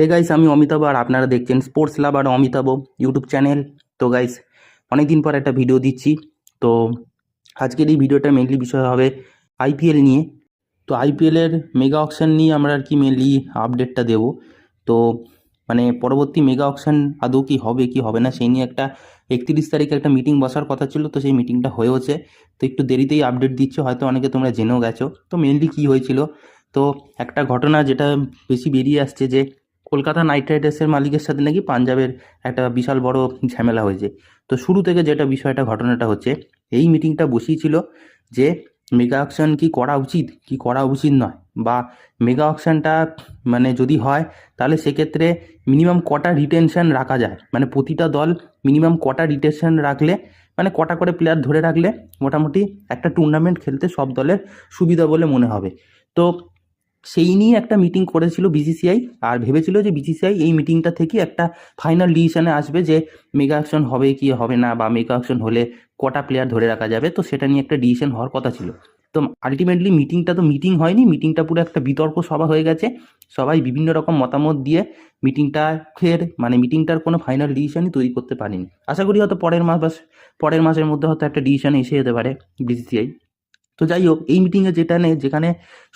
Hey guys, আমি অমিতাভ আর আপনারা দেখছেন স্পোর্টস লাভার অমিতাভ ইউটিউব চ্যানেল। তো গাইস, অনেকদিন পর একটা ভিডিও দিচ্ছি। তো আজকের এই ভিডিওটা মেনলি বিষয় হবে আইপিএল নিয়ে। তো আইপিএলের মেগা অকশন নিয়ে আমরা আর কি মেনলি আপডেটটা দেব। তো পরবর্তী মেগা অকশন আদৌ কি হবে কি হবে না সেই নিয়ে একটা 31 তারিখে একটা মিটিং বসার কথা ছিল, তো সেই মিটিংটা হয়েওছে। তো একটু দেরিতেই আপডেট দিচ্ছে, হয়তো অনেকে তোমরা জেনেও গেছো। তো মেনলি কি হয়েছিল, তো একটা ঘটনা যেটা বেশি বেরিয়ে আসছে যে কলকাতা নাইট রাইডার্সের মালিকের সাথে নাকি পাঞ্জাবের একটা বিশাল বড় ঝামেলা হয়েছে। তো শুরু থেকে যেটা বিষয়টা ঘটনাটা হচ্ছে, এই মিটিংটা বসিয়েছিল যে মেগা অকশন কি করা উচিত কি করা উচিত নয়, বা মেগা অকশনটা যদি হয় তাহলে সেক্ষেত্রে মিনিমাম কটা রিটেনশন রাখা যায়, প্রতিটা দল মিনিমাম কটা রিটেনশন রাখলে, কটা করে প্লেয়ার ধরে রাখলে মোটামুটি একটা টুর্নামেন্ট খেলতে সব দলের সুবিধা বলে মনে হবে। তো সেই নিয়ে একটা মিটিং করেছিল বিসিসিআই, আর ভেবেছিল যে বিসিসিআই এই মিটিংটা থেকে একটা ফাইনাল ডিসিশনে আসবে যে মেগা অকশন হবে কি হবে না, বা মেগা অকশন হলে কটা প্লেয়ার ধরে রাখা যাবে। তো সেটা নিয়ে একটা ডিসিশন হওয়ার কথা ছিল। তো আলটিমেটলি মিটিংটা তো মিটিং হয়নি, মিটিংটা পুরো একটা বিতর্ক সভা হয়ে গেছে। সবাই বিভিন্ন রকম মতামত দিয়ে মিটিংটা ফের মিটিংটার কোনো ফাইনাল ডিসিশনই তৈরি করতে পারেনি। আশা করি হয়তো পরের মাসের মধ্যে হয়তো একটা ডিসিশন এসে যেতে পারে বিসিসিআই। তো যাই হোক, এই মিটিংয়ে যেখানে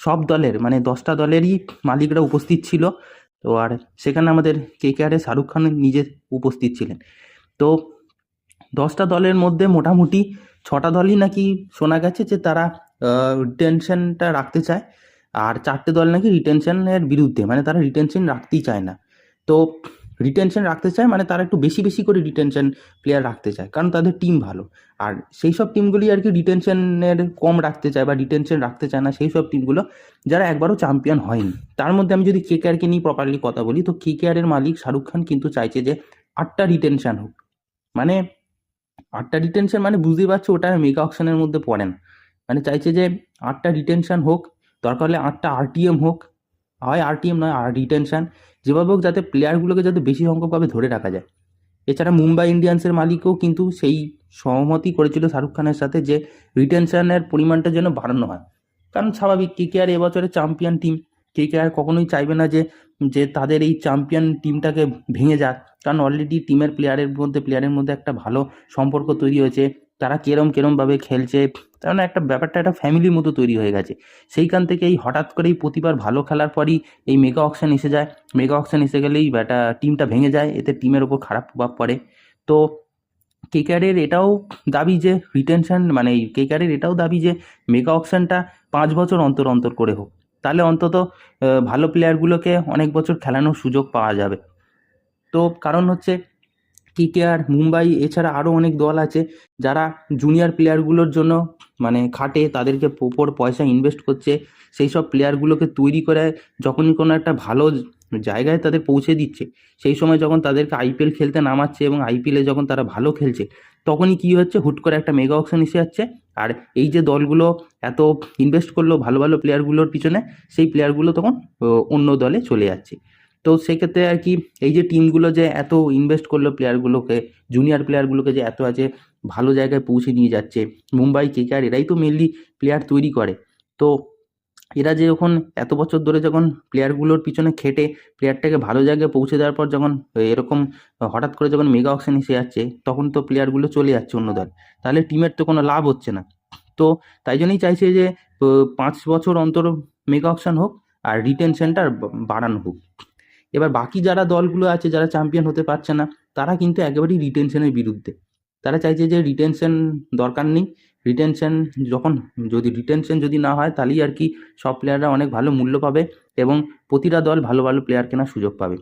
সব দলের 10টা দলেরই মালিকরা উপস্থিত ছিল। তো আর সেখানে আমাদের কেকেআরে শাহরুখ খান নিজে উপস্থিত ছিলেন। তো 10টা দলের মধ্যে মোটামুটি 6টা দলই নাকি শোনা গেছে যে তারা রিটেনশনটা রাখতে চায়, আর 4টে দল নাকি রিটেনশনের বিরুদ্ধে, তারা রিটেনশন রাখতেই চায় না। তো রিটেনশন রাখতে চায় তারা একটু বেশি বেশি করে রিটেনশন প্লেয়ার রাখতে চায়, কারণ তাদের টিম ভালো। আর সেই সব টিমগুলি আর কি রিটেনশনের কম রাখতে চায় বা রিটেনশন রাখতে চায় না সেই সব টিমগুলো যারা একবারও চ্যাম্পিয়ন হয়নি। তার মধ্যে আমি যদি কেকেআরকে নিয়ে প্রপারলি কথা বলি, তো কেকেআরের মালিক শাহরুখ খান কিন্তু চাইছে যে 8টা রিটেনশন হোক। মানে 8টা রিটেনশন বুঝতেই পারছো, ওটা মেগা অকশনের মধ্যে পড়ে না। চাইছে যে 8টা রিটেনশন হোক, দরকার হলে 8টা আরটিএম হোক, হয় আরটিএম নয় আর রিটেনশন, যেভাবে হোক যাতে প্লেয়ারগুলোকে যাতে বেশি সংখ্যকভাবে ধরে রাখা যায়। এছাড়া মুম্বাই ইন্ডিয়ান্সের মালিকও কিন্তু সেই সহমতই করেছিল শাহরুখ খানের সাথে যে রিটেনশনের পরিমাণটা যেন বাড়ানো হয়। কারণ স্বাভাবিক, কেকেআর এবছরের চ্যাম্পিয়ন টিম, কেকেআর কখনোই চাইবে না যে যে তাদের এই চ্যাম্পিয়ন টিমটাকে ভেঙে যাক। কারণ অলরেডি টিমের প্লেয়ারের মধ্যে একটা ভালো সম্পর্ক তৈরি হয়েছে, তারা কেরমভাবে খেলছে, তার একটা ব্যাপারটা একটা ফ্যামিলির মতো তৈরি হয়ে গেছে। সেইখান থেকে এই হঠাৎ করেই প্রতিবার ভালো খেলার পরই এই মেগা অকশন এসে যায়। মেগা অকশন এসে গেলেই ব্যাটা টিমটা ভেঙে যায়, এতে টিমের ওপর খারাপ প্রভাব পড়ে। তো কেকেআরের এটাও দাবি যে রিটেনশন এই কেকেআরের এটাও দাবি যে মেগা অকশনটা 5 বছর অন্তর অন্তর করে হোক, তাহলে অন্তত ভালো প্লেয়ারগুলোকে অনেক বছর খেলানোর সুযোগ পাওয়া যাবে। তো কারণ হচ্ছে কেকেআর, মুম্বাই, এছাড়া আরও অনেক দল আছে যারা জুনিয়র প্লেয়ারগুলোর জন্য খাটে, তাদেরকে প্রপার পয়সা ইনভেস্ট করছে, সেই সব প্লেয়ারগুলোকে তৈরি করে যখনই কোনো একটা ভালো জায়গায় তাদের পৌঁছে দিচ্ছে, সেই সময় যখন তাদেরকে আইপিএল খেলতে নামাচ্ছে এবং আইপিএলে যখন তারা ভালো খেলছে, তখনই কী হচ্ছে, হুট করে একটা মেগা অকশন এসে যাচ্ছে। আর এই যে দলগুলো এত ইনভেস্ট করলো ভালো ভালো প্লেয়ারগুলোর পিছনে, সেই প্লেয়ারগুলো তখন অন্য দলে চলে যাচ্ছে। তো সেক্ষেত্রে আর কি, এই যে টিমগুলো যে এত ইনভেস্ট করলো প্লেয়ারগুলোকে, জুনিয়র প্লেয়ারগুলোকে যে এত আছে ভালো জায়গায় পৌঁছে নিয়ে যাচ্ছে, মুম্বাই, কেকেআর এরাই তো মেনলি প্লেয়ার তৈরি করে। তো এরা যে যখন এত বছর ধরে যখন প্লেয়ারগুলোর পিছনে খেটে প্লেয়ারটাকে ভালো জায়গায় পৌঁছে দেওয়ার পর যখন এরকম হঠাৎ করে যখন মেগা অকশন এসে যাচ্ছে, তখন তো প্লেয়ারগুলো চলে যাচ্ছে অন্য দল, তাহলে টিমের তো কোনো লাভ হচ্ছে না। তো তাই জন্যই চাইছে যে 5 বছর অন্তর মেগা অকশন হোক আর রিটেনশনটা বাড়ানো হোক। এবার বাকি যারা দলগুলো আছে যারা চ্যাম্পিয়ন হতে পারছে না, তারা কিন্তু একেবারেই রিটেনশনের বিরুদ্ধে। তারা চাইছে যে রিটেনশন দরকার নেই, রিটেনশন যখন রিটেনশন যদি না হয় তাহলেই আর কি সব প্লেয়াররা অনেক ভালো মূল্য পাবে এবং প্রতিটা দল ভালো ভালো প্লেয়ার কেনার সুযোগ পাবে।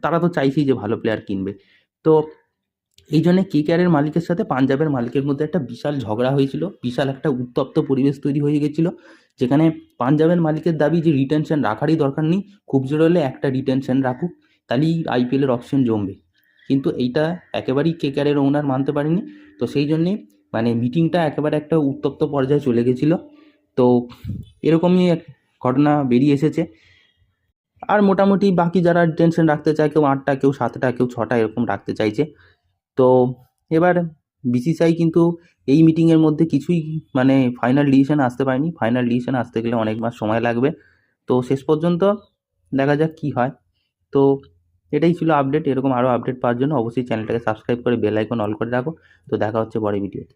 তারা তো চাইছেই যে ভালো প্লেয়ার কিনবে। তো এই জন্য কেকেআরের মালিকের সাথে পাঞ্জাবের মালিকের মধ্যে একটা বিশাল ঝগড়া হয়েছিল, বিশাল একটা উত্তপ্ত পরিবেশ তৈরি হয়ে গেছিল, যেখানে পাঞ্জাবের মালিকের দাবি যে রিটেনশন রাখারই দরকার নেই, খুব জোর হলে একটা রিটেনশন রাখুক, তাহলেই আইপিএলের অপশন জমবে। কিন্তু এইটা একেবারেই কেকেআরের ওনার মানতে পারেনি। তো সেই জন্যে মিটিংটা একেবারে একটা উত্তপ্ত পর্যায়ে চলে গেছিলো। তো এরকমই এক ঘটনা বেরিয়ে এসেছে। আর মোটামুটি বাকি যারা রিটেনশন রাখতে চায়, কেউ 8টা, কেউ 7টা, কেউ 6টা এরকম রাখতে চাইছে। তো এবার বিসিসিআই কিন্তু এই মিটিংয়ের মধ্যে কিছুই ফাইনাল ডিসিশন আসতে পারেনি। ফাইনাল ডিসিশন আসতে গেলে অনেক মাস সময় লাগবে। তো শেষ পর্যন্ত দেখা যাক কি হয়। তো এটাই ছিল আপডেট। এরকম আরও আপডেট পাওয়ার জন্য অবশ্যই চ্যানেলটাকে সাবস্ক্রাইব করে বেল আইকন অল করে রাখো। তো দেখা হচ্ছে পরে ভিডিওতে।